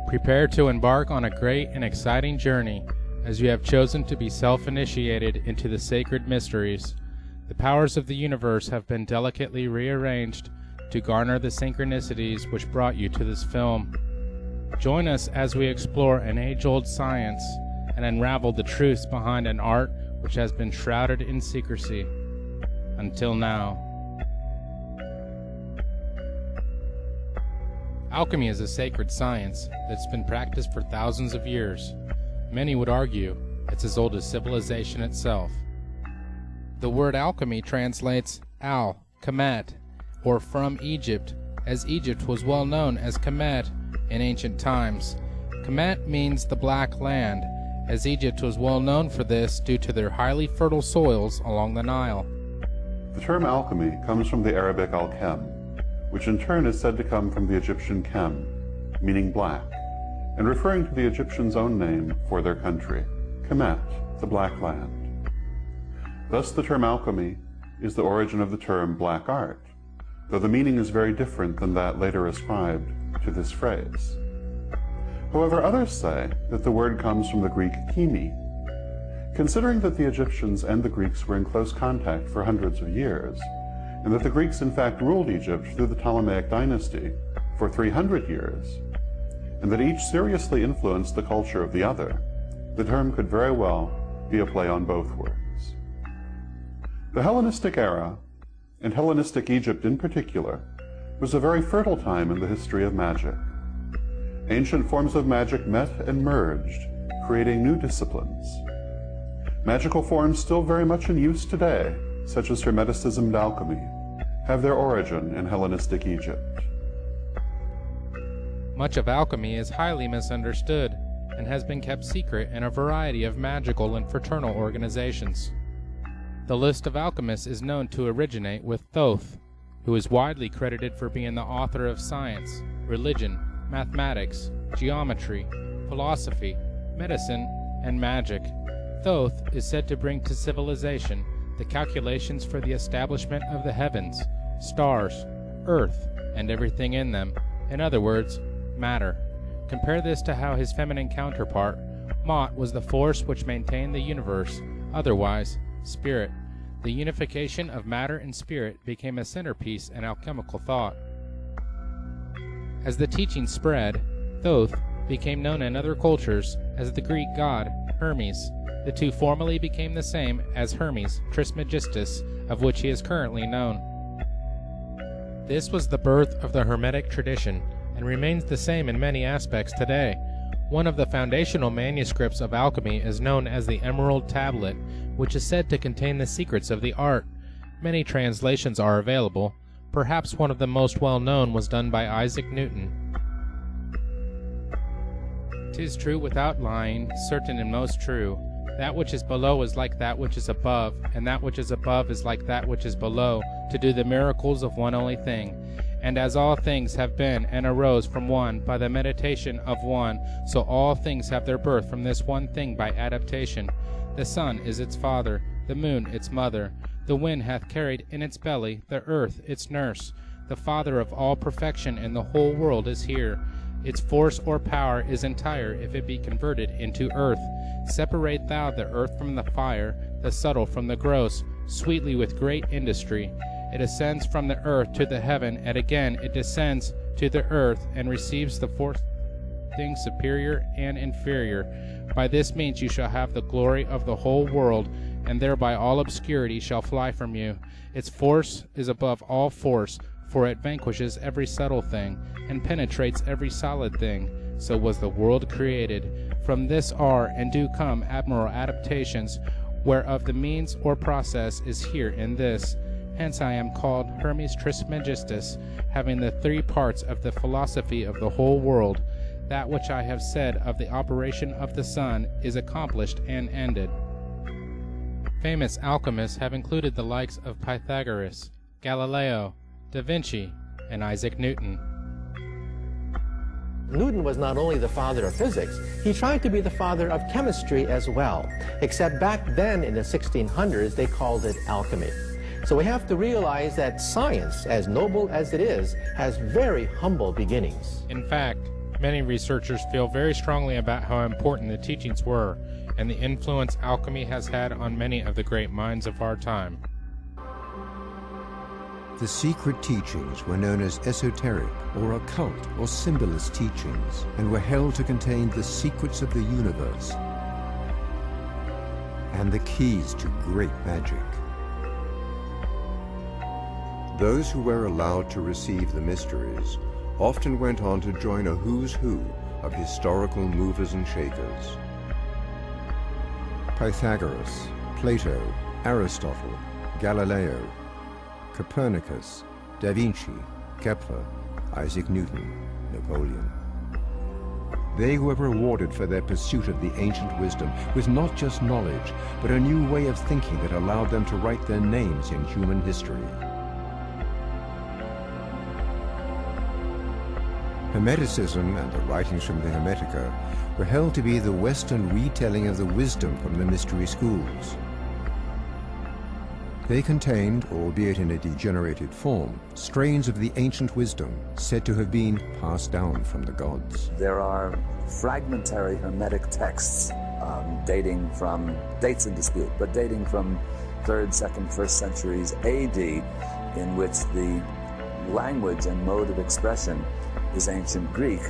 Prepare to embark on a great and exciting journey, as you have chosen to be self-initiated into the sacred mysteries. The powers of the universe have been delicately rearranged to garner the synchronicities which brought you to this film. Join us as we explore an age-old science and unravel the truths behind an art which has been shrouded in secrecy until now. Alchemy is a sacred science that's been practiced for thousands of years. Many would argue it's as old as civilization itself. The word alchemy translates al, Kemet, or from Egypt, as Egypt was well known as Kemet in ancient times. Kemet means the black land, as Egypt was well known for this due to their highly fertile soils along the Nile. The term alchemy comes from the Arabic al-Chem, which in turn is said to come from the Egyptian Chem, meaning black, and referring to the Egyptians' own name for their country, Kemet, the Black Land. Thus the term alchemy is the origin of the term black art, though the meaning is very different than that later ascribed to this phrase. However, others say that the word comes from the Greek chemi. Considering that the Egyptians and the Greeks were in close contact for hundreds of years, and that the Greeks in fact ruled Egypt through the Ptolemaic dynasty for 300 years, and that each seriously influenced the culture of the other, the term could very well be a play on both words. The Hellenistic era, and Hellenistic Egypt in particular, was a very fertile time in the history of magic. Ancient forms of magic met and merged, creating new disciplines. Magical forms still very much in use today, such as Hermeticism and Alchemy, have their origin in Hellenistic Egypt. Much of alchemy is highly misunderstood and has been kept secret in a variety of magical and fraternal organizations. The list of alchemists is known to originate with Thoth, who is widely credited for being the author of science, religion, mathematics, geometry, philosophy, medicine, and magic. Thoth is said to bring to civilization the calculations for the establishment of the heavens, stars, earth, and everything in them. In other words, matter. Compare this to how his feminine counterpart, Mot, was the force which maintained the universe, otherwise, spirit. The unification of matter and spirit became a centerpiece in alchemical thought. As the teaching spread, Thoth became known in other cultures as the Greek god Hermes. The two formally became the same as Hermes Trismegistus, of which he is currently known. This was the birth of the Hermetic tradition, and remains the same in many aspects today. One of the foundational manuscripts of alchemy is known as the Emerald Tablet, which is said to contain the secrets of the art. Many translations are available. Perhaps one of the most well-known was done by Isaac Newton. "'Tis true without lying, certain and most true. That which is below is like that which is above, and that which is above is like that which is below, to do the miracles of one only thing. And as all things have been and arose from one by the meditation of one, so all things have their birth from this one thing by adaptation. The sun is its father, the moon its mother. The wind hath carried in its belly, the earth its nurse. The father of all perfection in the whole world is here. Its force or power is entire if it be converted into earth. Separate thou the earth from the fire, the subtle from the gross, sweetly with great industry. It ascends from the earth to the heaven, and again it descends to the earth, and receives the fourth things superior and inferior. By this means you shall have the glory of the whole world, and thereby all obscurity shall fly from you. Its force is above all force, for it vanquishes every subtle thing, and penetrates every solid thing. So was the world created. From this are and do come admirable adaptations, whereof the means or process is here in this. Hence I am called Hermes Trismegistus, having the three parts of the philosophy of the whole world. That which I have said of the operation of the sun is accomplished and ended." Famous alchemists have included the likes of Pythagoras, Galileo, Da Vinci, and Isaac Newton. Newton was not only the father of physics, he tried to be the father of chemistry as well, except back then in the 1600s they called it alchemy. So we have to realize that science, as noble as it is, has very humble beginnings. In fact, Many researchers feel very strongly about how important the teachings were and the influence alchemy has had on many of the great minds of our time. The secret teachings were known as esoteric or occult or symbolist teachings and were held to contain the secrets of the universe and the keys to great magic. Those who were allowed to receive the mysteries often went on to join a who's who of historical movers and shakers. Pythagoras, Plato, Aristotle, Galileo, Copernicus, Da Vinci, Kepler, Isaac Newton, Napoleon. They were rewarded for their pursuit of the ancient wisdom with not just knowledge, but a new way of thinking that allowed them to write their names in human history. Hermeticism and the writings from the Hermetica were held to be the Western retelling of the wisdom from the mystery schools. They contained, albeit in a degenerated form, strains of the ancient wisdom said to have been passed down from the gods. There are fragmentary Hermetic texts dating from, dates in dispute, but dating from 3rd, 2nd, 1st centuries AD, in which the language and mode of expression is ancient Greek,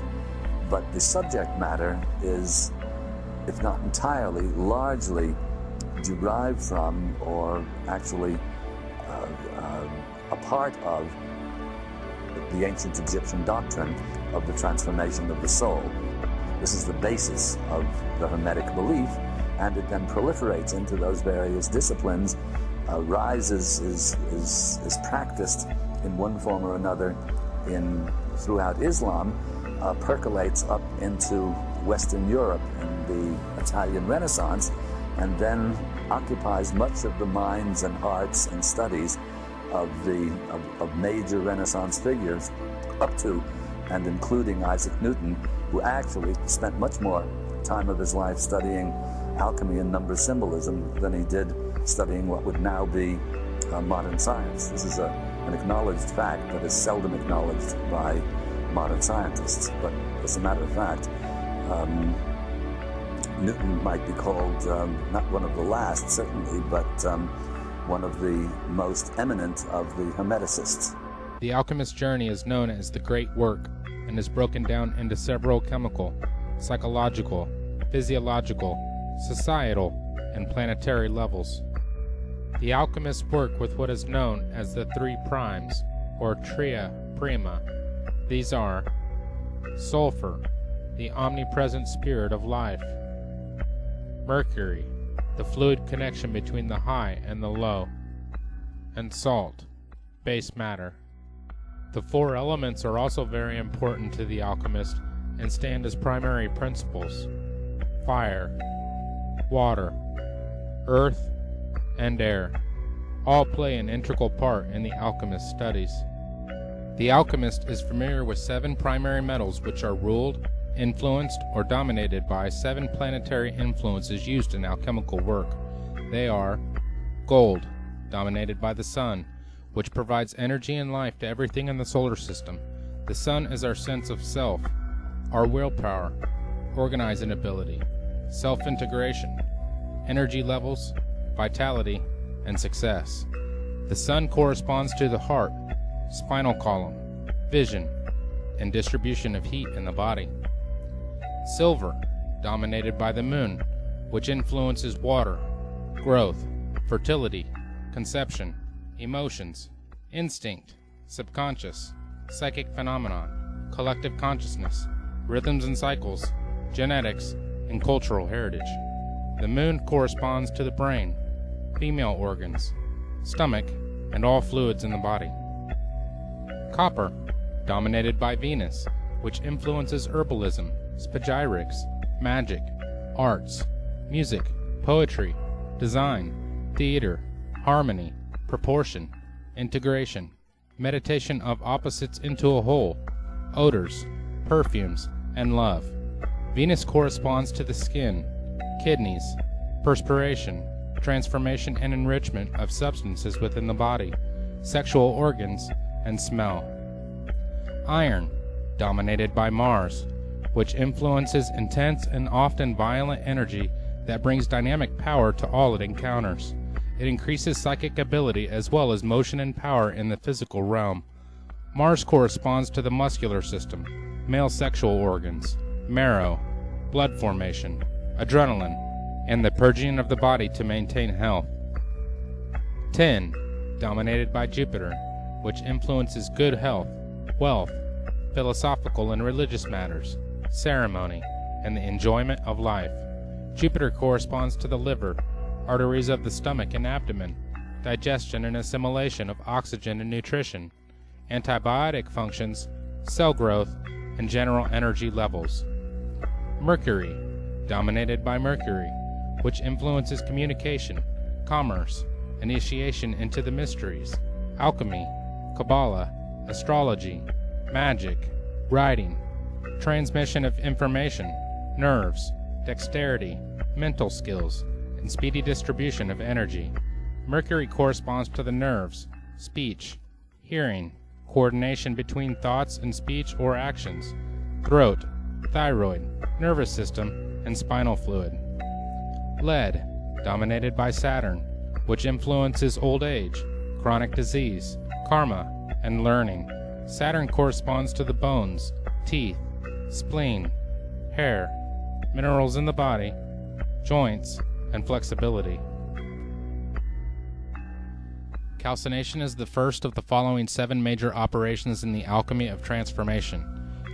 but the subject matter is, if not entirely, largely derived from, or actually a part of, the ancient Egyptian doctrine of the transformation of the soul. This is the basis of the Hermetic belief, and it then proliferates into those various disciplines, is practiced in one form or another throughout Islam, percolates up into Western Europe in the Italian Renaissance, and then occupies much of the minds and hearts and studies of major Renaissance figures, up to and including Isaac Newton, who actually spent much more time of his life studying alchemy and number symbolism than he did studying what would now be modern science. This is an acknowledged fact that is seldom acknowledged by modern scientists. But as a matter of fact, Newton might be called not one of the last, certainly, but one of the most eminent of the Hermeticists. The alchemist's journey is known as the Great Work and is broken down into several chemical, psychological, physiological, societal, and planetary levels. The alchemists work with what is known as the 3 primes, or tria prima. These are sulfur, the omnipresent spirit of life; mercury, the fluid connection between the high and the low; and salt, base matter. The 4 elements are also very important to the alchemist and stand as primary principles: fire, water, earth, and air. All play an integral part in the alchemist's studies. The alchemist is familiar with 7 primary metals which are ruled, influenced, or dominated by 7 planetary influences used in alchemical work. They are gold, dominated by the sun, which provides energy and life to everything in the solar system. The sun is our sense of self, our willpower, organizing ability, self-integration, energy levels, vitality, and success. The sun corresponds to the heart, spinal column, vision, and distribution of heat in the body. Silver, dominated by the moon, which influences water, growth, fertility, conception, emotions, instinct, subconscious, psychic phenomenon, collective consciousness, rhythms and cycles, genetics, and cultural heritage. The moon corresponds to the brain, female organs, stomach, and all fluids in the body. Copper, dominated by Venus, which influences herbalism, spagyrics, magic, arts, music, poetry, design, theater, harmony, proportion, integration, meditation of opposites into a whole, odors, perfumes, and love. Venus corresponds to the skin, kidneys, perspiration, transformation and enrichment of substances within the body, sexual organs, and smell. Iron, dominated by Mars, which influences intense and often violent energy that brings dynamic power to all it encounters. It increases psychic ability as well as motion and power in the physical realm. Mars corresponds to the muscular system, male sexual organs, marrow, blood formation, adrenaline, and the purging of the body to maintain health. 10. Dominated by Jupiter, which influences good health, wealth, philosophical and religious matters, ceremony, and the enjoyment of life. Jupiter corresponds to the liver, arteries of the stomach and abdomen, digestion and assimilation of oxygen and nutrition, antibiotic functions, cell growth, and general energy levels. Mercury, dominated by Mercury, which influences communication, commerce, initiation into the mysteries, alchemy, Kabbalah, astrology, magic, writing, transmission of information, nerves, dexterity, mental skills, and speedy distribution of energy. Mercury corresponds to the nerves, speech, hearing, coordination between thoughts and speech or actions, throat, thyroid, nervous system, and spinal fluid. Lead, dominated by Saturn, which influences old age, chronic disease, karma, and learning. Saturn corresponds to the bones, teeth, spleen, hair, minerals in the body, joints, and flexibility. Calcination is the first of the following 7 major operations in the alchemy of transformation.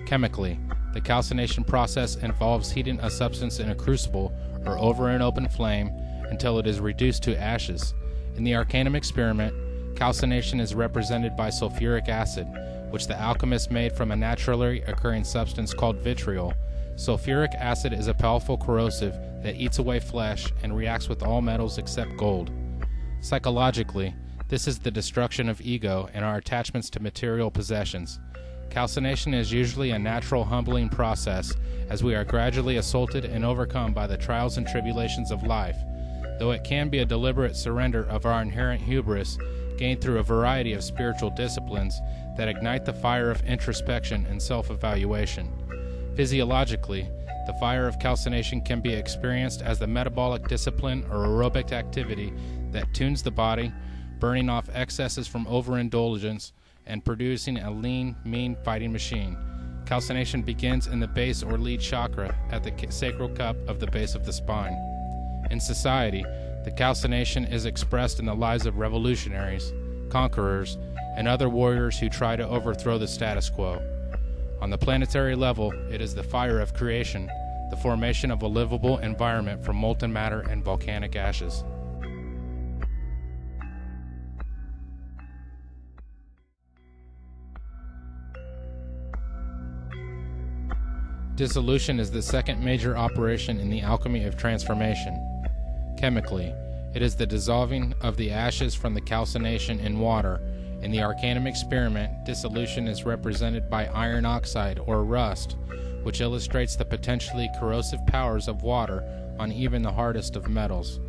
Chemically, the calcination process involves heating a substance in a crucible or over an open flame until it is reduced to ashes. In the Arcanum experiment, calcination is represented by sulfuric acid, which the alchemist made from a naturally occurring substance called vitriol. Sulfuric acid is a powerful corrosive that eats away flesh and reacts with all metals except gold. Psychologically, this is the destruction of ego and our attachments to material possessions. Calcination is usually a natural humbling process as we are gradually assaulted and overcome by the trials and tribulations of life, though it can be a deliberate surrender of our inherent hubris gained through a variety of spiritual disciplines that ignite the fire of introspection and self-evaluation. Physiologically, the fire of calcination can be experienced as the metabolic discipline or aerobic activity that tunes the body, burning off excesses from overindulgence and producing a lean, mean fighting machine. Calcination begins in the base or lead chakra at the sacral cup of the base of the spine. In society, the calcination is expressed in the lives of revolutionaries, conquerors, and other warriors who try to overthrow the status quo. On the planetary level, it is the fire of creation, the formation of a livable environment from molten matter and volcanic ashes. Dissolution is the second major operation in the alchemy of transformation. Chemically, it is the dissolving of the ashes from the calcination in water. In the Arcanum experiment, dissolution is represented by iron oxide or rust, which illustrates the potentially corrosive powers of water on even the hardest of metals.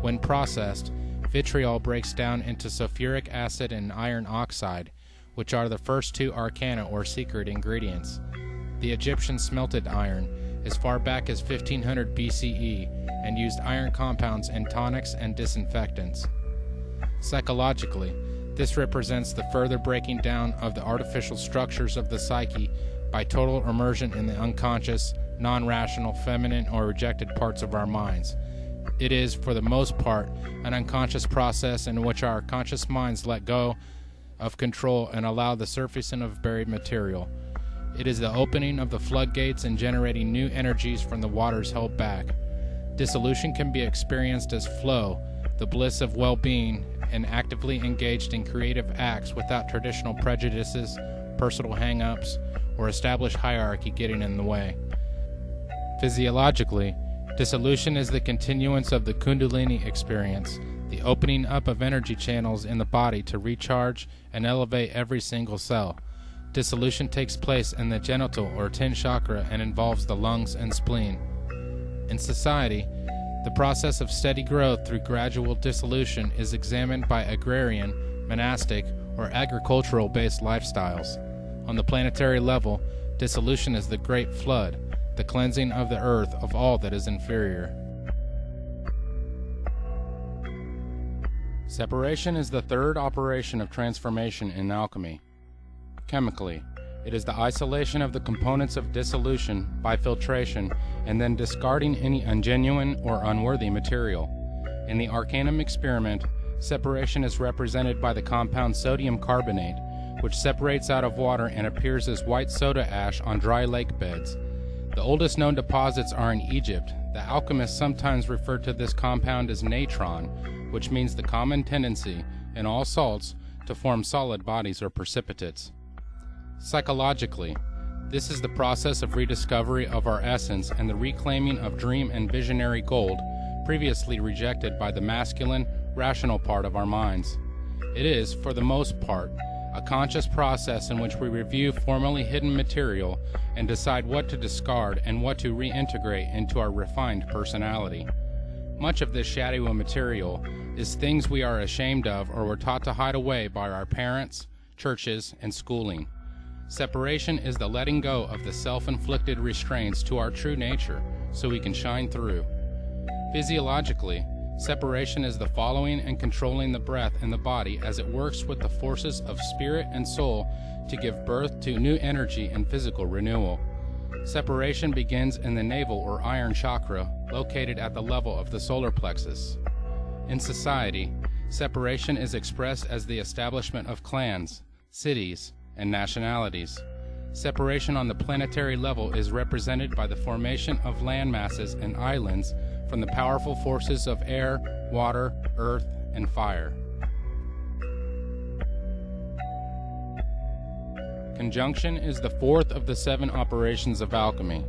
When processed, vitriol breaks down into sulfuric acid and iron oxide, which are the first 2 arcana or secret ingredients. The Egyptians smelted iron as far back as 1500 BCE and used iron compounds in tonics and disinfectants. Psychologically, this represents the further breaking down of the artificial structures of the psyche by total immersion in the unconscious, non-rational, feminine, or rejected parts of our minds. It is, for the most part, an unconscious process in which our conscious minds let go of control and allow the surfacing of buried material. It is the opening of the floodgates and generating new energies from the waters held back. Dissolution can be experienced as flow, the bliss of well-being, and actively engaged in creative acts without traditional prejudices, personal hang-ups, or established hierarchy getting in the way. Physiologically, dissolution is the continuance of the Kundalini experience, the opening up of energy channels in the body to recharge and elevate every single cell. Dissolution takes place in the genital or 10 chakra and involves the lungs and spleen. In society, the process of steady growth through gradual dissolution is examined by agrarian, monastic, or agricultural-based lifestyles. On the planetary level, dissolution is the great flood, the cleansing of the earth of all that is inferior. Separation is the third operation of transformation in alchemy. Chemically, it is the isolation of the components of dissolution by filtration and then discarding any ungenuine or unworthy material. In the Arcanum experiment, separation is represented by the compound sodium carbonate, which separates out of water and appears as white soda ash on dry lake beds. The oldest known deposits are in Egypt. The alchemists sometimes refer to this compound as natron, which means the common tendency in all salts to form solid bodies or precipitates. Psychologically, this is the process of rediscovery of our essence and the reclaiming of dream and visionary gold previously rejected by the masculine, rational part of our minds. It is, for the most part, a conscious process in which we review formerly hidden material and decide what to discard and what to reintegrate into our refined personality. Much of this shadowy material is things we are ashamed of or were taught to hide away by our parents, churches, and schooling. Separation is the letting go of the self-inflicted restraints to our true nature so we can shine through. Physiologically, separation is the following and controlling the breath in the body as it works with the forces of spirit and soul to give birth to new energy and physical renewal. Separation begins in the navel or iron chakra, located at the level of the solar plexus. In society, separation is expressed as the establishment of clans, cities, and nationalities. Separation on the planetary level is represented by the formation of land masses and islands from the powerful forces of air, water, earth, and fire. Conjunction is the fourth of the 7 operations of alchemy.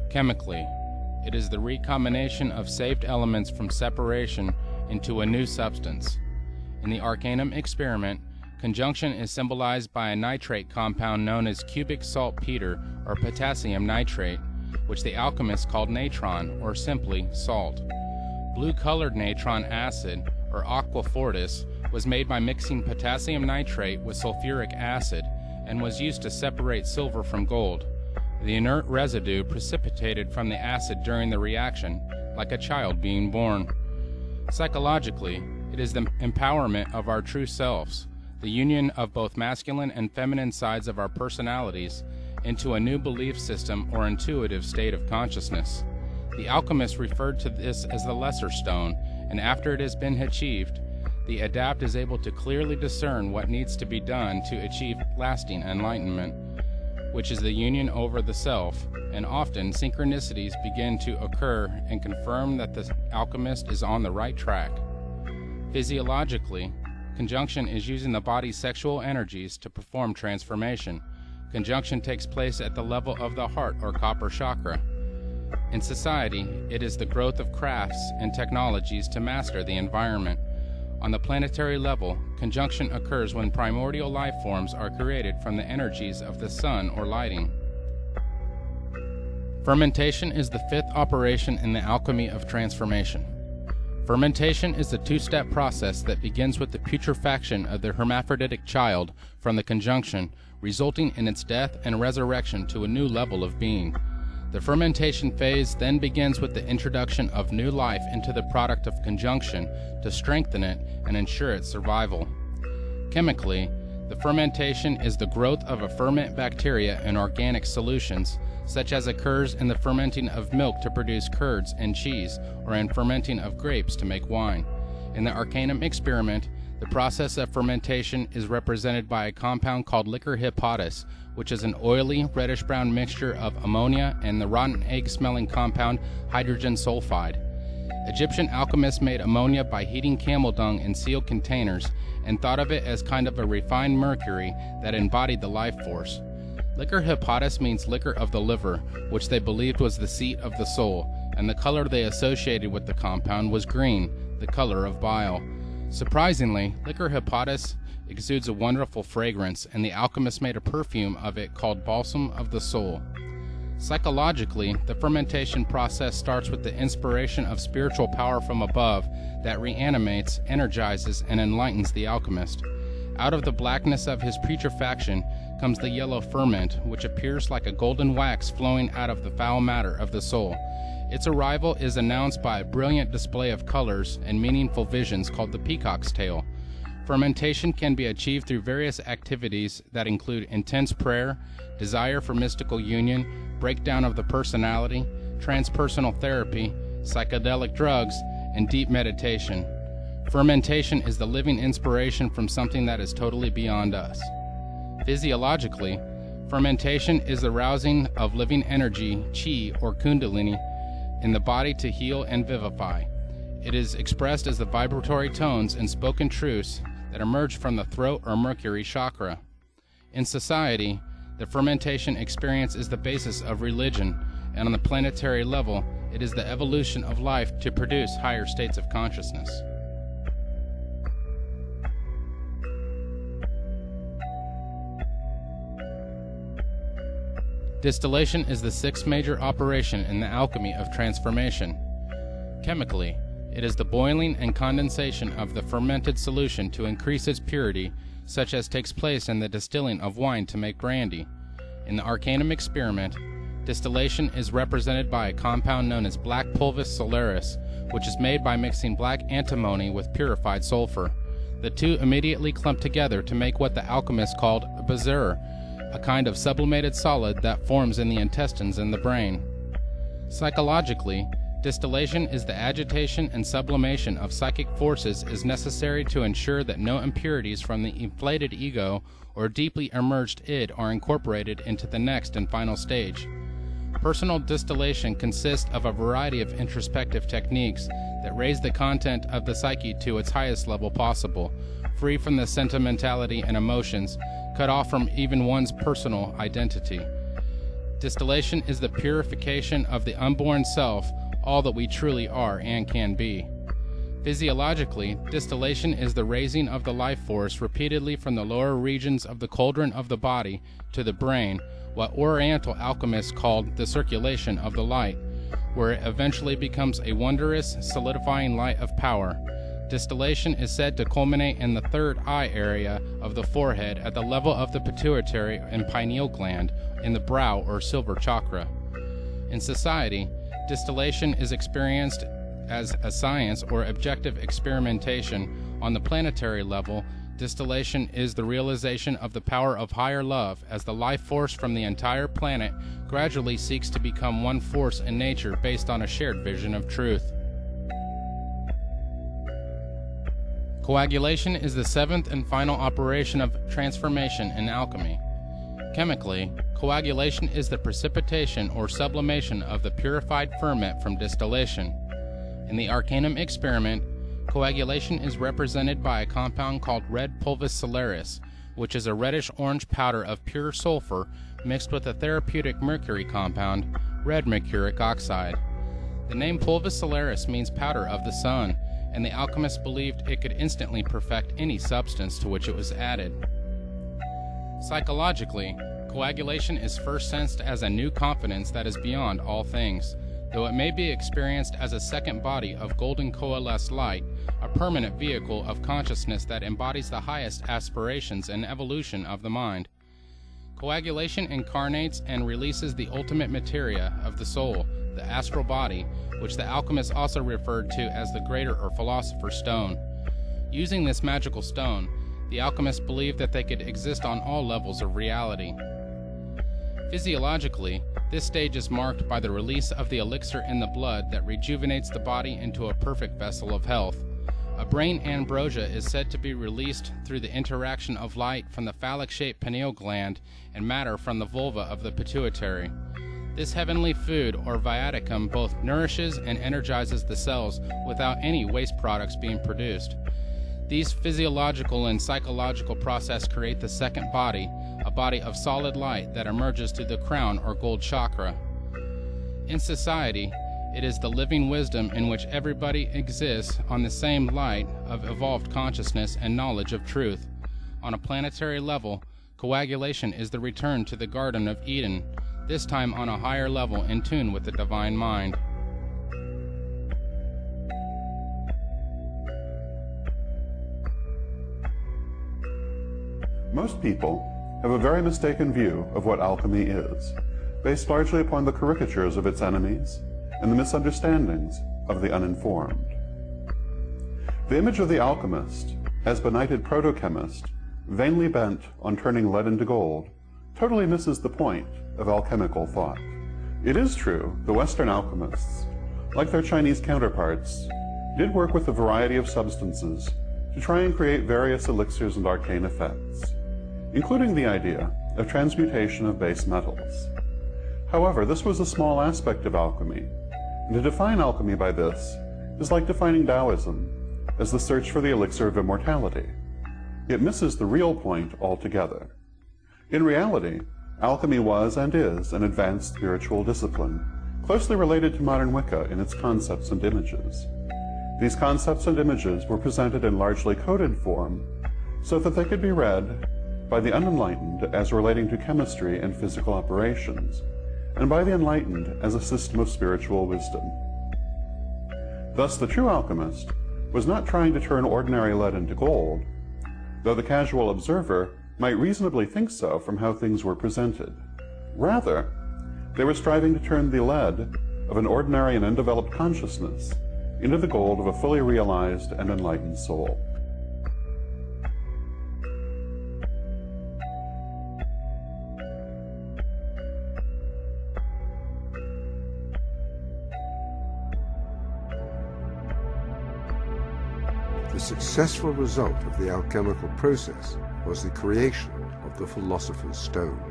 Chemically, it is the recombination of saved elements from separation into a new substance. In the Arcanum experiment, conjunction is symbolized by a nitrate compound known as cubic saltpeter or potassium nitrate, which the alchemists called natron, or simply salt. Blue-colored natron acid, or aqua fortis, was made by mixing potassium nitrate with sulfuric acid and was used to separate silver from gold. The inert residue precipitated from the acid during the reaction, like a child being born. Psychologically, it is the empowerment of our true selves, the union of both masculine and feminine sides of our personalities into a new belief system or intuitive state of consciousness. The alchemists referred to this as the lesser stone, and after it has been achieved, the adept is able to clearly discern what needs to be done to achieve lasting enlightenment, which is the union over the self, and often synchronicities begin to occur and confirm that the alchemist is on the right track. Physiologically, conjunction is using the body's sexual energies to perform transformation. Conjunction takes place at the level of the heart or copper chakra. In society, it is the growth of crafts and technologies to master the environment. On the planetary level, conjunction occurs when primordial life forms are created from the energies of the sun or lighting. Fermentation is the 5th operation in the alchemy of transformation. Fermentation is the 2-step process that begins with the putrefaction of the hermaphroditic child from the conjunction, resulting in its death and resurrection to a new level of being. The fermentation phase then begins with the introduction of new life into the product of conjunction to strengthen it and ensure its survival. Chemically, the fermentation is the growth of a ferment bacteria in organic solutions, such as occurs in the fermenting of milk to produce curds and cheese, or in fermenting of grapes to make wine. In the Arcanum experiment, the process of fermentation is represented by a compound called liquor hepatis, which is an oily, reddish-brown mixture of ammonia and the rotten egg-smelling compound hydrogen sulfide. Egyptian alchemists made ammonia by heating camel dung in sealed containers and thought of it as kind of a refined mercury that embodied the life force. Liquor hepatis means liquor of the liver, which they believed was the seat of the soul, and the color they associated with the compound was green, the color of bile. Surprisingly, liquor hepatis exudes a wonderful fragrance, and the alchemists made a perfume of it called balsam of the soul. Psychologically, the fermentation process starts with the inspiration of spiritual power from above that reanimates, energizes, and enlightens the alchemist. Out of the blackness of his putrefaction comes the yellow ferment, which appears like a golden wax flowing out of the foul matter of the soul. Its arrival is announced by a brilliant display of colors and meaningful visions called the peacock's tail. Fermentation can be achieved through various activities that include intense prayer, desire for mystical union, breakdown of the personality, transpersonal therapy, psychedelic drugs, and deep meditation. Fermentation is the living inspiration from something that is totally beyond us. Physiologically, fermentation is the rousing of living energy, chi or kundalini, in the body to heal and vivify. It is expressed as the vibratory tones and spoken truths that emerge from the throat or Mercury chakra. In society, the fermentation experience is the basis of religion, and on the planetary level, it is the evolution of life to produce higher states of consciousness. Distillation is the sixth major operation in the alchemy of transformation. Chemically, it is the boiling and condensation of the fermented solution to increase its purity, such as takes place in the distilling of wine to make brandy. In the Arcanum experiment, distillation is represented by a compound known as black pulvis solaris, which is made by mixing black antimony with purified sulfur. The two immediately clump together to make what the alchemists called a bezoar, a kind of sublimated solid that forms in the intestines and the brain. Psychologically, distillation is the agitation and sublimation of psychic forces is necessary to ensure that no impurities from the inflated ego or deeply emerged id are incorporated into the next and final stage. Personal distillation consists of a variety of introspective techniques that raise the content of the psyche to its highest level possible, free from the sentimentality and emotions, cut off from even one's personal identity. Distillation is the purification of the unborn self, all that we truly are and can be. Physiologically, distillation is the raising of the life force repeatedly from the lower regions of the cauldron of the body to the brain, what Oriental alchemists called the circulation of the light, where it eventually becomes a wondrous, solidifying light of power. Distillation is said to culminate in the third eye area of the forehead at the level of the pituitary and pineal gland in the brow or silver chakra. In society, distillation is experienced as a science or objective experimentation. On the planetary level, distillation is the realization of the power of higher love as the life force from the entire planet gradually seeks to become one force in nature based on a shared vision of truth. Coagulation is the seventh and final operation of transformation in alchemy. Chemically, coagulation is the precipitation or sublimation of the purified ferment from distillation. In the Arcanum experiment, coagulation is represented by a compound called red pulvis solaris, which is a reddish-orange powder of pure sulfur mixed with a therapeutic mercury compound, red mercuric oxide. The name pulvis solaris means powder of the sun, and the alchemists believed it could instantly perfect any substance to which it was added. Psychologically, coagulation is first sensed as a new confidence that is beyond all things, though it may be experienced as a second body of golden coalesced light, a permanent vehicle of consciousness that embodies the highest aspirations and evolution of the mind. Coagulation incarnates and releases the ultimate materia of the soul, the astral body, which the alchemists also referred to as the greater or philosopher's stone. Using this magical stone, the alchemists believed that they could exist on all levels of reality. Physiologically, this stage is marked by the release of the elixir in the blood that rejuvenates the body into a perfect vessel of health. A brain ambrosia is said to be released through the interaction of light from the phallic-shaped pineal gland and matter from the vulva of the pituitary. This heavenly food, or viaticum, both nourishes and energizes the cells without any waste products being produced. These physiological and psychological processes create the second body, a body of solid light that emerges through the crown or gold chakra. In society, it is the living wisdom in which everybody exists on the same light of evolved consciousness and knowledge of truth. On a planetary level, coagulation is the return to the Garden of Eden, this time on a higher level in tune with the divine mind. Most people have a very mistaken view of what alchemy is, based largely upon the caricatures of its enemies and the misunderstandings of the uninformed. The image of the alchemist, as benighted proto-chemist, vainly bent on turning lead into gold, totally misses the point of alchemical thought. It is true the Western alchemists, like their Chinese counterparts, did work with a variety of substances to try and create various elixirs and arcane effects, including the idea of transmutation of base metals. However, this was a small aspect of alchemy, and to define alchemy by this is like defining Taoism as the search for the elixir of immortality. It misses the real point altogether. In reality, alchemy was and is an advanced spiritual discipline, closely related to modern Wicca in its concepts and images. These concepts and images were presented in largely coded form so that they could be read by the unenlightened as relating to chemistry and physical operations, and by the enlightened as a system of spiritual wisdom. Thus, the true alchemist was not trying to turn ordinary lead into gold, though the casual observer might reasonably think so from how things were presented. Rather, they were striving to turn the lead of an ordinary and undeveloped consciousness into the gold of a fully realized and enlightened soul. The successful result of the alchemical process was the creation of the philosopher's stone.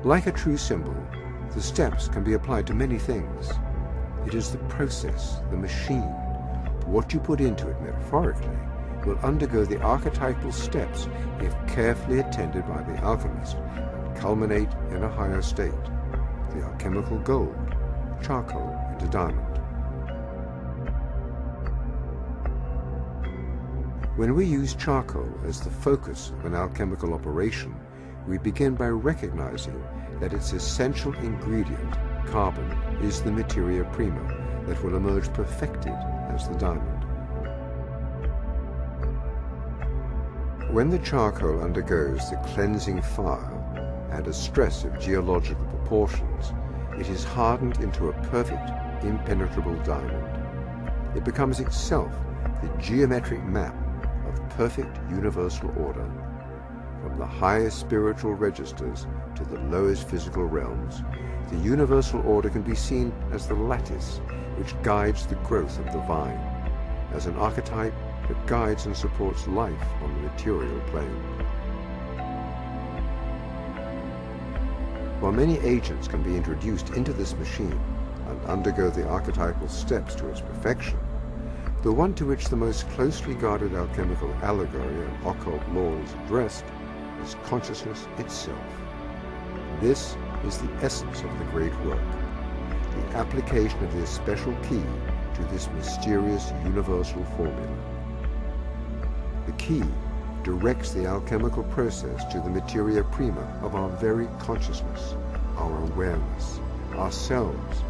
Like a true symbol, the steps can be applied to many things. It is the process, the machine. What you put into it metaphorically will undergo the archetypal steps if carefully attended by the alchemist and culminate in a higher state, the alchemical gold, charcoal into diamond. When we use charcoal as the focus of an alchemical operation, we begin by recognizing that its essential ingredient, carbon, is the materia prima that will emerge perfected as the diamond. When the charcoal undergoes the cleansing fire and a stress of geological proportions, it is hardened into a perfect, impenetrable diamond. It becomes itself the geometric map of perfect universal order. From the highest spiritual registers to the lowest physical realms, the universal order can be seen as the lattice which guides the growth of the vine, as an archetype that guides and supports life on the material plane. While many agents can be introduced into this machine and undergo the archetypal steps to its perfection, the one to which the most closely guarded alchemical allegory and occult law is addressed is consciousness itself. This is the essence of the great work, the application of this special key to this mysterious universal formula. The key directs the alchemical process to the materia prima of our very consciousness, our awareness, ourselves,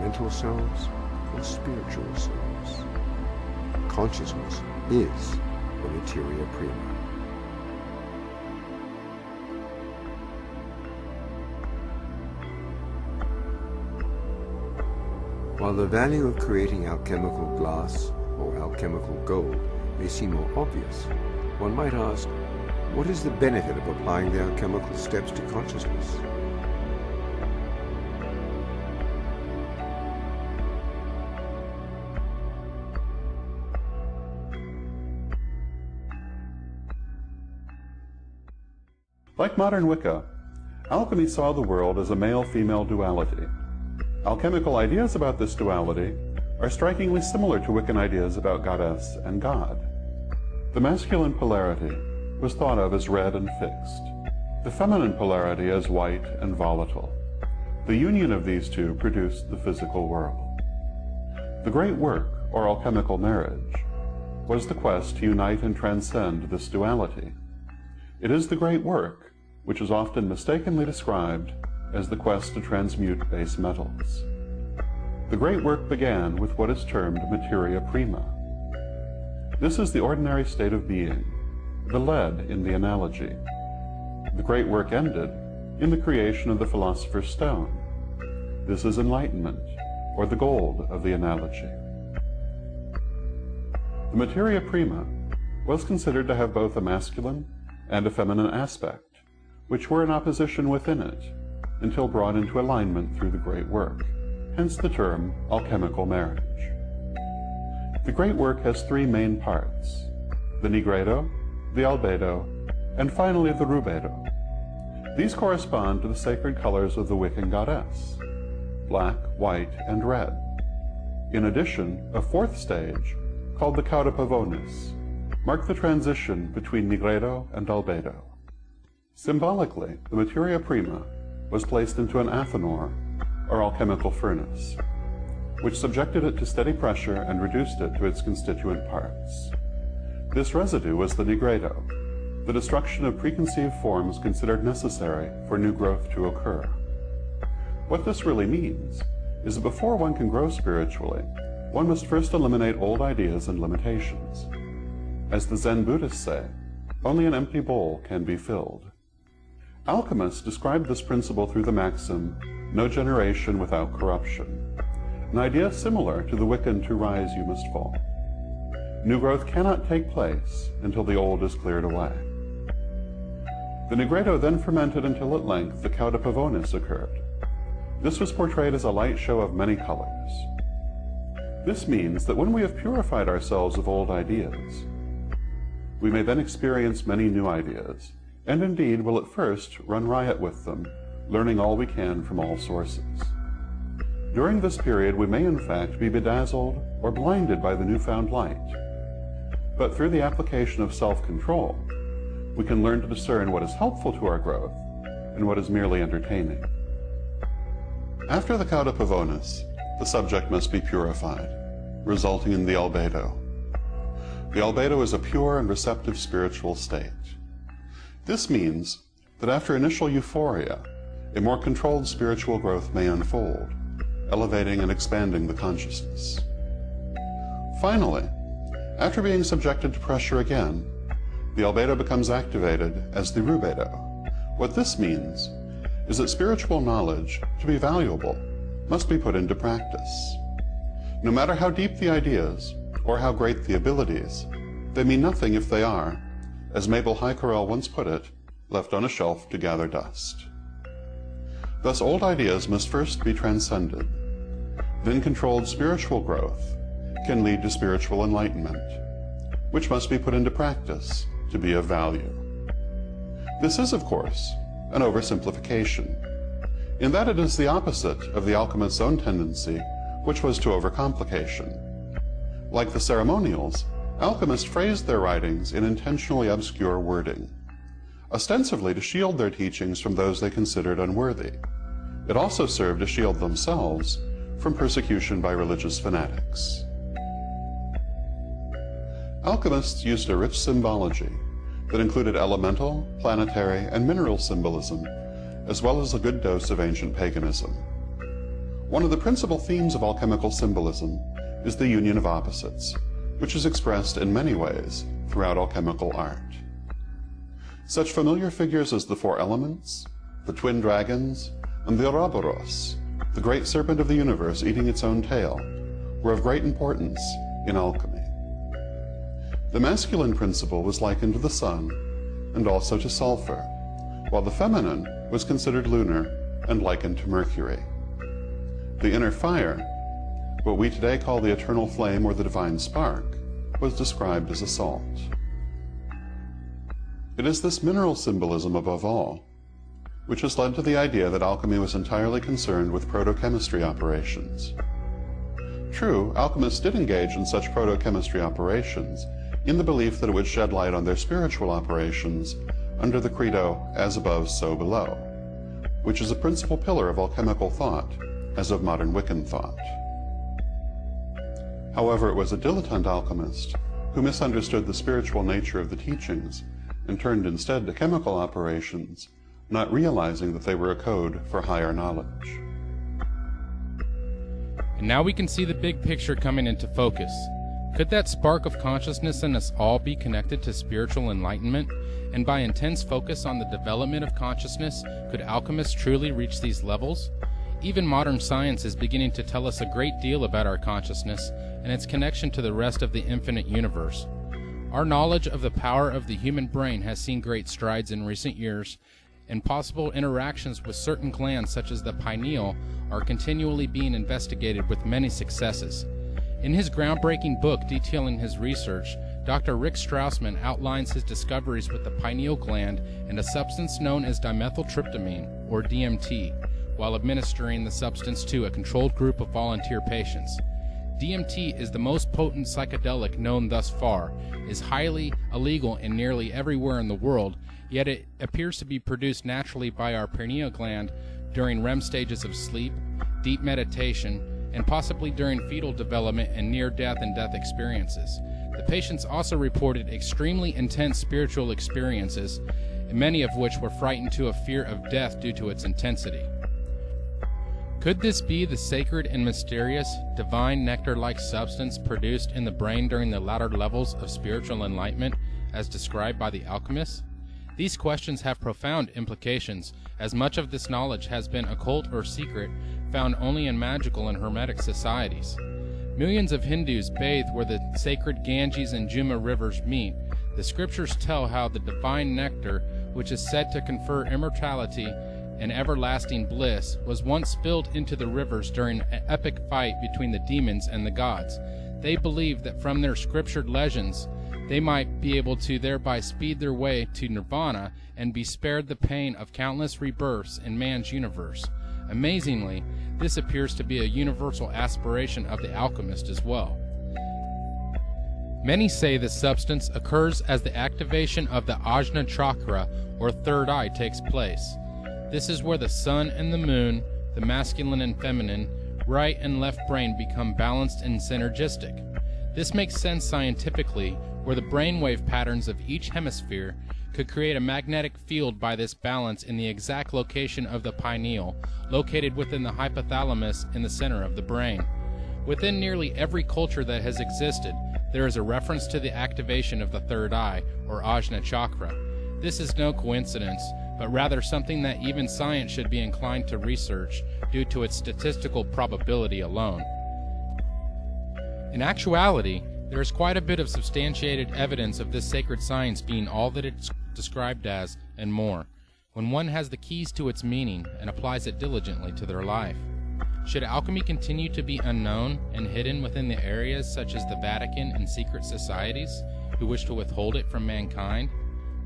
mental selves or spiritual selves. Consciousness is the materia prima. While the value of creating alchemical glass or alchemical gold may seem more obvious, one might ask, what is the benefit of applying the alchemical steps to consciousness? Like modern Wicca, alchemy saw the world as a male-female duality. Alchemical ideas about this duality are strikingly similar to Wiccan ideas about goddess and god. The masculine polarity was thought of as red and fixed, the feminine polarity as white and volatile. The union of these two produced the physical world. The great work, or alchemical marriage, was the quest to unite and transcend this duality. It is the great work, which is often mistakenly described as the quest to transmute base metals. The great work began with what is termed materia prima. This is the ordinary state of being, the lead in the analogy. The great work ended in the creation of the philosopher's stone. This is enlightenment, or the gold of the analogy. The materia prima was considered to have both a masculine and a feminine aspect, which were in opposition within it, until brought into alignment through the great work, hence the term alchemical marriage. The great work has three main parts: the nigredo, the albedo, and finally the rubedo. These correspond to the sacred colors of the Wiccan goddess: black, white, and red. In addition, a fourth stage, called the cauda pavonis, marked the transition between nigredo and albedo. Symbolically, the materia prima was placed into an athanor, or alchemical furnace, which subjected it to steady pressure and reduced it to its constituent parts. This residue was the nigredo, the destruction of preconceived forms considered necessary for new growth to occur. What this really means is that before one can grow spiritually, one must first eliminate old ideas and limitations. As the Zen Buddhists say, only an empty bowl can be filled. Alchemists described this principle through the maxim, "No generation without corruption," an idea similar to the Wiccan "to rise you must fall." New growth cannot take place until the old is cleared away. The nigredo then fermented until at length the cauda pavonis occurred. This was portrayed as a light show of many colors. This means that when we have purified ourselves of old ideas, we may then experience many new ideas, and indeed will at first run riot with them, learning all we can from all sources. During this period, we may in fact be bedazzled or blinded by the newfound light. But through the application of self-control, we can learn to discern what is helpful to our growth and what is merely entertaining. After the cauda pavonis, the subject must be purified, resulting in the albedo. The albedo is a pure and receptive spiritual state. This means that after initial euphoria, a more controlled spiritual growth may unfold, elevating and expanding the consciousness. Finally, after being subjected to pressure again, the albedo becomes activated as the rubedo. What this means is that spiritual knowledge, to be valuable, must be put into practice. No matter how deep the ideas, or how great the abilities, they mean nothing if they are, as Mabel Heikerel once put it, left on a shelf to gather dust. Thus old ideas must first be transcended. Then controlled spiritual growth can lead to spiritual enlightenment, which must be put into practice to be of value. This is, of course, an oversimplification, in that it is the opposite of the alchemist's own tendency, which was to overcomplication. Like the ceremonials, alchemists phrased their writings in intentionally obscure wording, ostensibly to shield their teachings from those they considered unworthy. It also served to shield themselves from persecution by religious fanatics. Alchemists used a rich symbology that included elemental, planetary, and mineral symbolism, as well as a good dose of ancient paganism. One of the principal themes of alchemical symbolism is the union of opposites, which is expressed in many ways throughout alchemical art. Such familiar figures as the four elements, the twin dragons, and the Ouroboros, the great serpent of the universe eating its own tail, were of great importance in alchemy. The masculine principle was likened to the sun and also to sulfur, while the feminine was considered lunar and likened to Mercury. The inner fire, what we today call the eternal flame or the divine spark, was described as a salt. It is this mineral symbolism above all which has led to the idea that alchemy was entirely concerned with protochemistry operations. True, alchemists did engage in such protochemistry operations in the belief that it would shed light on their spiritual operations under the credo, as above, so below, which is a principal pillar of alchemical thought, as of modern Wiccan thought. However, it was a dilettante alchemist who misunderstood the spiritual nature of the teachings and turned instead to chemical operations, not realizing that they were a code for higher knowledge. And now we can see the big picture coming into focus. Could that spark of consciousness in us all be connected to spiritual enlightenment? And by intense focus on the development of consciousness, could alchemists truly reach these levels? Even modern science is beginning to tell us a great deal about our consciousness and its connection to the rest of the infinite universe. Our knowledge of the power of the human brain has seen great strides in recent years, and possible interactions with certain glands such as the pineal are continually being investigated with many successes. In his groundbreaking book detailing his research, Dr. Rick Strassman outlines his discoveries with the pineal gland and a substance known as dimethyltryptamine, or DMT, while administering the substance to a controlled group of volunteer patients. DMT is the most potent psychedelic known thus far, is highly illegal in nearly everywhere in the world, yet it appears to be produced naturally by our pineal gland during REM stages of sleep, deep meditation, and possibly during fetal development and near-death and death experiences. The patients also reported extremely intense spiritual experiences, many of which were frightened to a fear of death due to its intensity. Could this be the sacred and mysterious, divine nectar-like substance produced in the brain during the latter levels of spiritual enlightenment, as described by the alchemists? These questions have profound implications, as much of this knowledge has been occult or secret, found only in magical and hermetic societies. Millions of Hindus bathe where the sacred Ganges and Juma rivers meet. The scriptures tell how the divine nectar, which is said to confer immortality and everlasting bliss, was once spilled into the rivers during an epic fight between the demons and the gods. They believed that from their scriptured legends, they might be able to thereby speed their way to nirvana and be spared the pain of countless rebirths in man's universe. Amazingly, this appears to be a universal aspiration of the alchemist as well. Many say the substance occurs as the activation of the Ajna chakra, or third eye, takes place. This is where the sun and the moon, the masculine and feminine, right and left brain become balanced and synergistic. This makes sense scientifically, where the brainwave patterns of each hemisphere could create a magnetic field by this balance in the exact location of the pineal, located within the hypothalamus in the center of the brain. Within nearly every culture that has existed, there is a reference to the activation of the third eye, or Ajna chakra. This is no coincidence, but rather something that even science should be inclined to research due to its statistical probability alone. In actuality, there is quite a bit of substantiated evidence of this sacred science being all that it's described as, and more, when one has the keys to its meaning and applies it diligently to their life. Should alchemy continue to be unknown and hidden within the areas such as the Vatican and secret societies who wish to withhold it from mankind?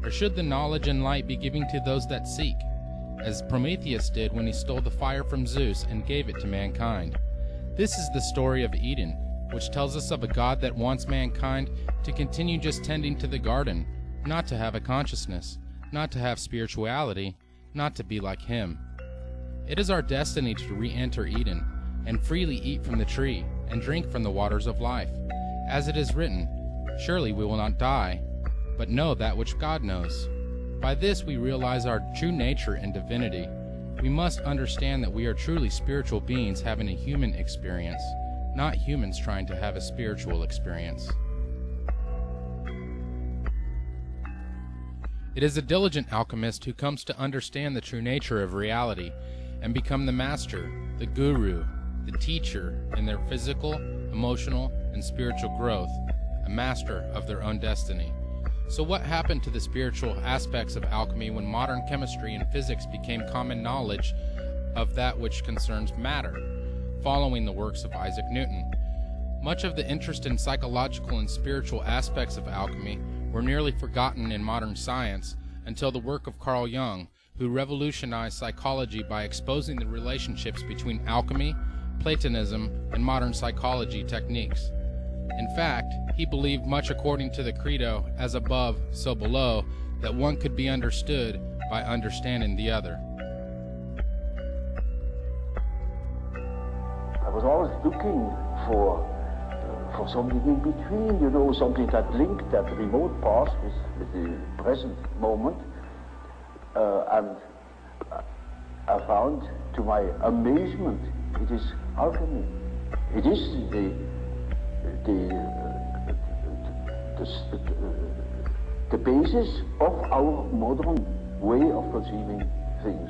Or should the knowledge and light be given to those that seek, as Prometheus did when he stole the fire from Zeus and gave it to mankind? This is the story of Eden, which tells us of a God that wants mankind to continue just tending to the garden, not to have a consciousness, not to have spirituality, not to be like him. It is our destiny to re-enter Eden, and freely eat from the tree, and drink from the waters of life. As it is written, surely we will not die, but know that which God knows. By this we realize our true nature and divinity. We must understand that we are truly spiritual beings having a human experience, not humans trying to have a spiritual experience. It is a diligent alchemist who comes to understand the true nature of reality and become the master, the guru, the teacher in their physical, emotional, and spiritual growth, a master of their own destiny. So what happened to the spiritual aspects of alchemy when modern chemistry and physics became common knowledge of that which concerns matter, following the works of Isaac Newton? Much of the interest in psychological and spiritual aspects of alchemy were nearly forgotten in modern science until the work of Carl Jung, who revolutionized psychology by exposing the relationships between alchemy, Platonism, and modern psychology techniques. In fact, he believed, much according to the credo, as above, so below, that one could be understood by understanding the other. I was always looking for something in between, you know, something that linked that remote past with the present moment. And I found, to my amazement, it is alchemy. It is the the basis of our modern way of conceiving things.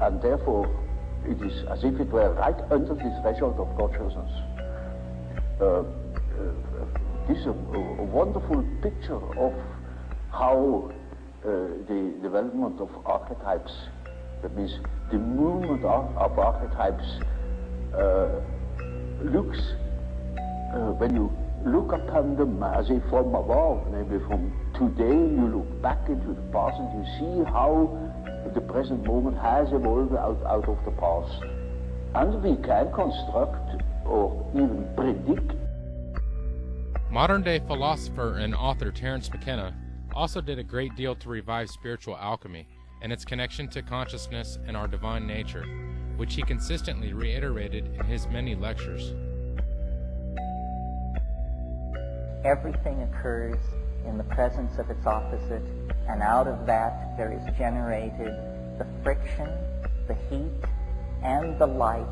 And therefore, it is as if it were right under the threshold of consciousness. This is a wonderful picture of how the development of archetypes, that means the movement of archetypes, looks when you look upon them as if from above, maybe from today you look back into the past and you see how the present moment has evolved out of the past. And we can construct or even predict. Modern-day philosopher and author Terence McKenna also did a great deal to revive spiritual alchemy and its connection to consciousness and our divine nature, which he consistently reiterated in his many lectures. Everything occurs in the presence of its opposite, and out of that there is generated the friction, the heat, and the light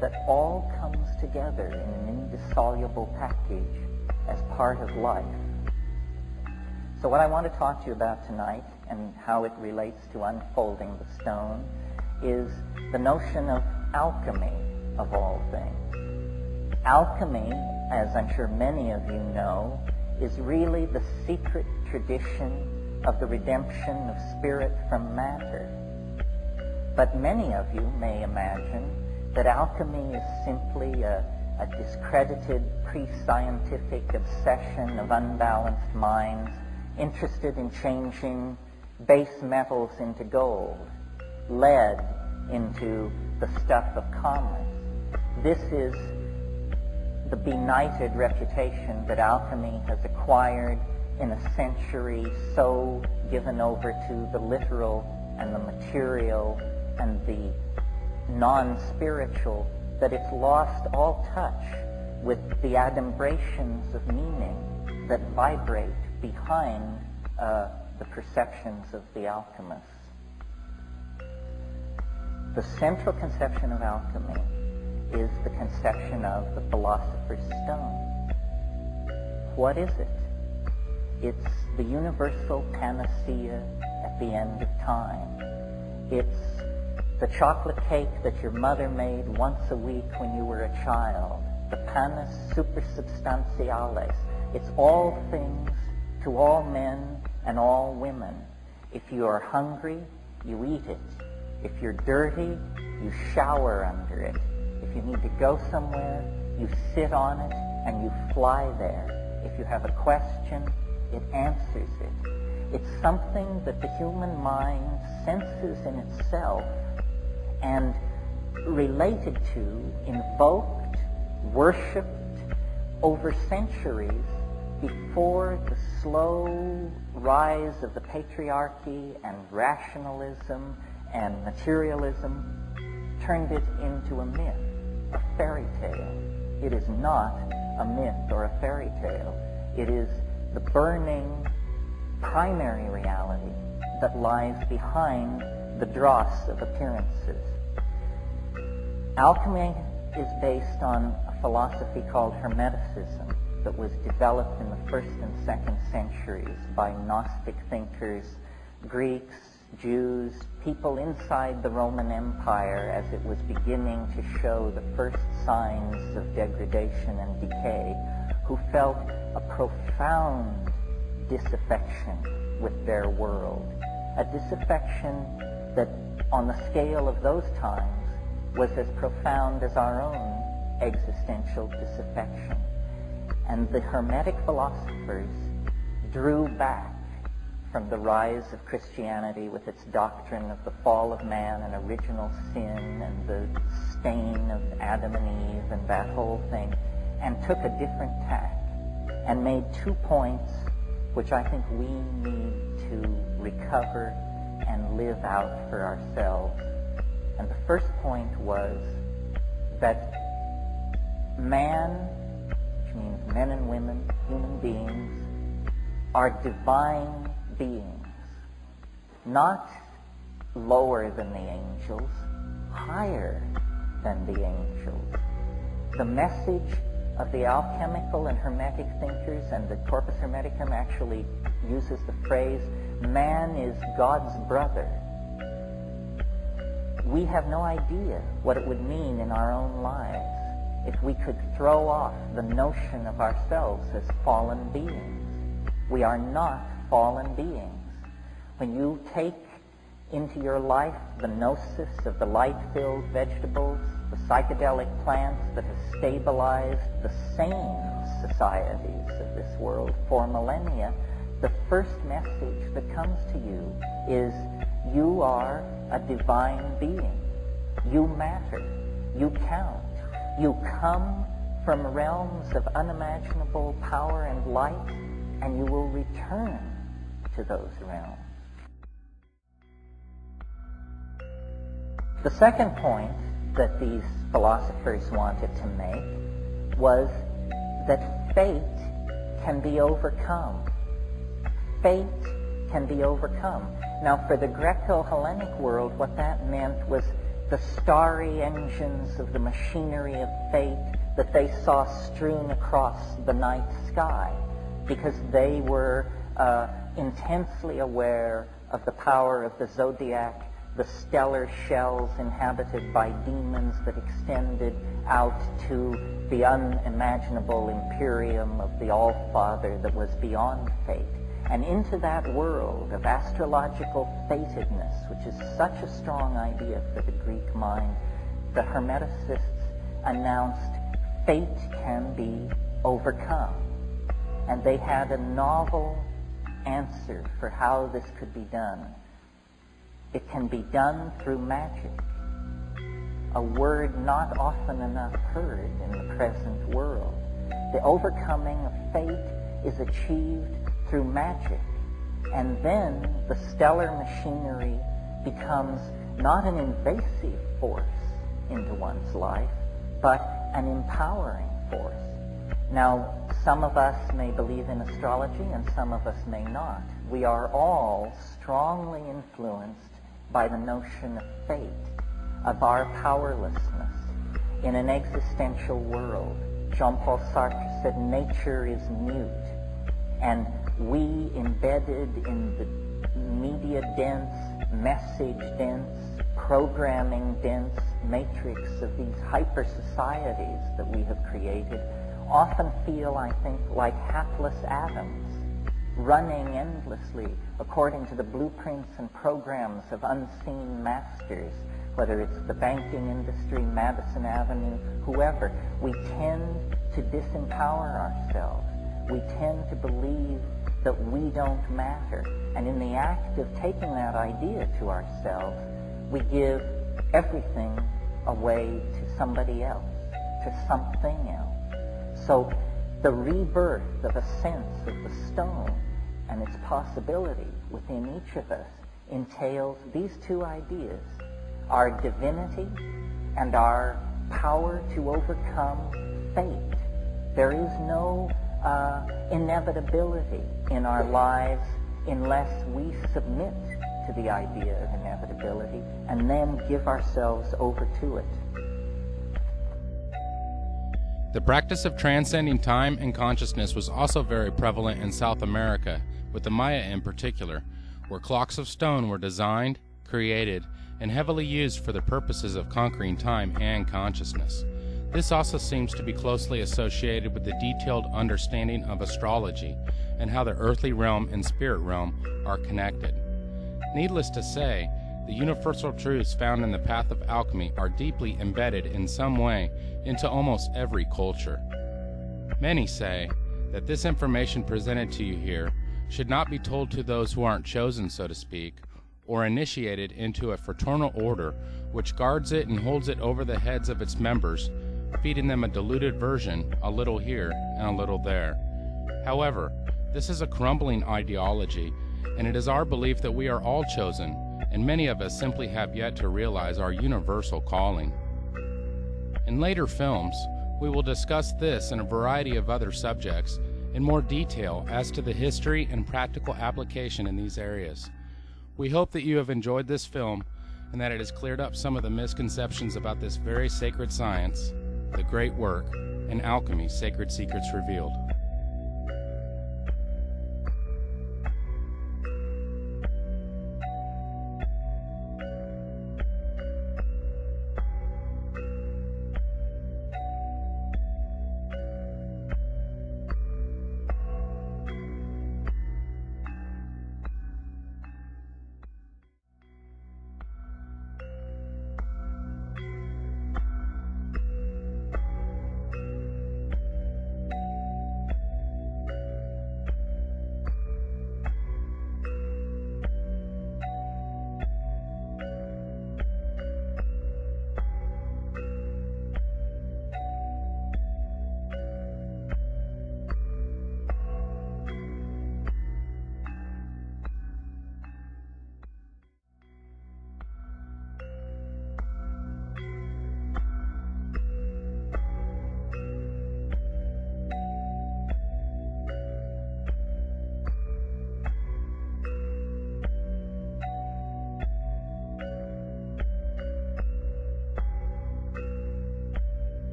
that all comes together in an indissoluble package as part of life. So what I want to talk to you about tonight, and how it relates to unfolding the stone, is the notion of alchemy, of all things. Alchemy, as I'm sure many of you know, is really the secret tradition of the redemption of spirit from matter. But many of you may imagine that alchemy is simply a discredited pre-scientific obsession of unbalanced minds interested in changing base metals into gold, lead into the stuff of commerce. This is the benighted reputation that alchemy has acquired in a century so given over to the literal and the material and the non-spiritual that it's lost all touch with the adumbrations of meaning that vibrate behind the perceptions of the alchemists. The central conception of alchemy is the conception of the philosopher's stone. What is it? It's the universal panacea at the end of time. It's the chocolate cake that your mother made once a week when you were a child. The panis supersubstantialis. It's all things to all men and all women. If you are hungry, you eat it. If you're dirty, you shower under it. If you need to go somewhere, you sit on it and you fly there. If you have a question, it answers it. It's something that the human mind senses in itself and related to, invoked, worshipped over centuries before the slow rise of the patriarchy and rationalism and materialism turned it into a myth, a fairy tale. It is not a myth or a fairy tale. It is the burning primary reality that lies behind the dross of appearances. Alchemy is based on a philosophy called Hermeticism that was developed in the 1st and 2nd centuries by Gnostic thinkers, Greeks, Jews, people inside the Roman Empire as it was beginning to show the first signs of degradation and decay, who felt a profound disaffection with their world, a disaffection that on the scale of those times was as profound as our own existential disaffection. And the Hermetic philosophers drew back from the rise of Christianity with its doctrine of the fall of man and original sin and the stain of Adam and Eve and that whole thing, and took a different tack and made 2 points which I think we need to recover and live out for ourselves. And the first point was that man, which means men and women, human beings, are divine beings, not lower than the angels, higher than the angels. The message of the alchemical and Hermetic thinkers, and the Corpus Hermeticum actually uses the phrase, man is God's brother. We have no idea what it would mean in our own lives if we could throw off the notion of ourselves as fallen beings. We are not fallen beings. When you take into your life the gnosis of the light-filled vegetables, the psychedelic plants that have stabilized the sane societies of this world for millennia, the first message that comes to you is you are a divine being. You matter. You count. You come from realms of unimaginable power and light, and you will return to those realms. The second point that these philosophers wanted to make was that fate can be overcome. Fate can be overcome. Now, for the Greco-Hellenic world, what that meant was the starry engines of the machinery of fate that they saw strewn across the night sky, because they were intensely aware of the power of the zodiac, the stellar shells inhabited by demons that extended out to the unimaginable imperium of the All-Father that was beyond fate. And into that world of astrological fatedness, which is such a strong idea for the Greek mind, the Hermeticists announced fate can be overcome. And they had a novel answer for how this could be done. It can be done through magic, a word not often enough heard in the present world. The overcoming of fate is achieved through magic, and then the stellar machinery becomes not an invasive force into one's life, but an empowering force. Now, some of us may believe in astrology and some of us may not. We are all strongly influenced by the notion of fate, of our powerlessness in an existential world. Jean-Paul Sartre said nature is mute, and we, embedded in the media-dense, message-dense, programming-dense matrix of these hyper-societies that we have created, often feel, I think, like hapless atoms, running endlessly according to the blueprints and programs of unseen masters, whether it's the banking industry, Madison Avenue, whoever. We tend to disempower ourselves. We tend to believe that we don't matter. And in the act of taking that idea to ourselves, we give everything away to somebody else, to something else. So the rebirth of a sense of the stone and its possibility within each of us entails these two ideas: our divinity and our power to overcome fate. There is no inevitability in our lives unless we submit to the idea of inevitability and then give ourselves over to it. The practice of transcending time and consciousness was also very prevalent in South America, with the Maya in particular, where clocks of stone were designed, created, and heavily used for the purposes of conquering time and consciousness. This also seems to be closely associated with the detailed understanding of astrology and how the earthly realm and spirit realm are connected. Needless to say, the universal truths found in the path of alchemy are deeply embedded in some way into almost every culture. Many say that this information presented to you here should not be told to those who aren't chosen, so to speak, or initiated into a fraternal order which guards it and holds it over the heads of its members, feeding them a diluted version, a little here and a little there. However, this is a crumbling ideology, and it is our belief that we are all chosen, and many of us simply have yet to realize our universal calling. In later films, we will discuss this and a variety of other subjects in more detail as to the history and practical application in these areas. We hope that you have enjoyed this film and that it has cleared up some of the misconceptions about this very sacred science, the great work, and Alchemy, Sacred Secrets Revealed.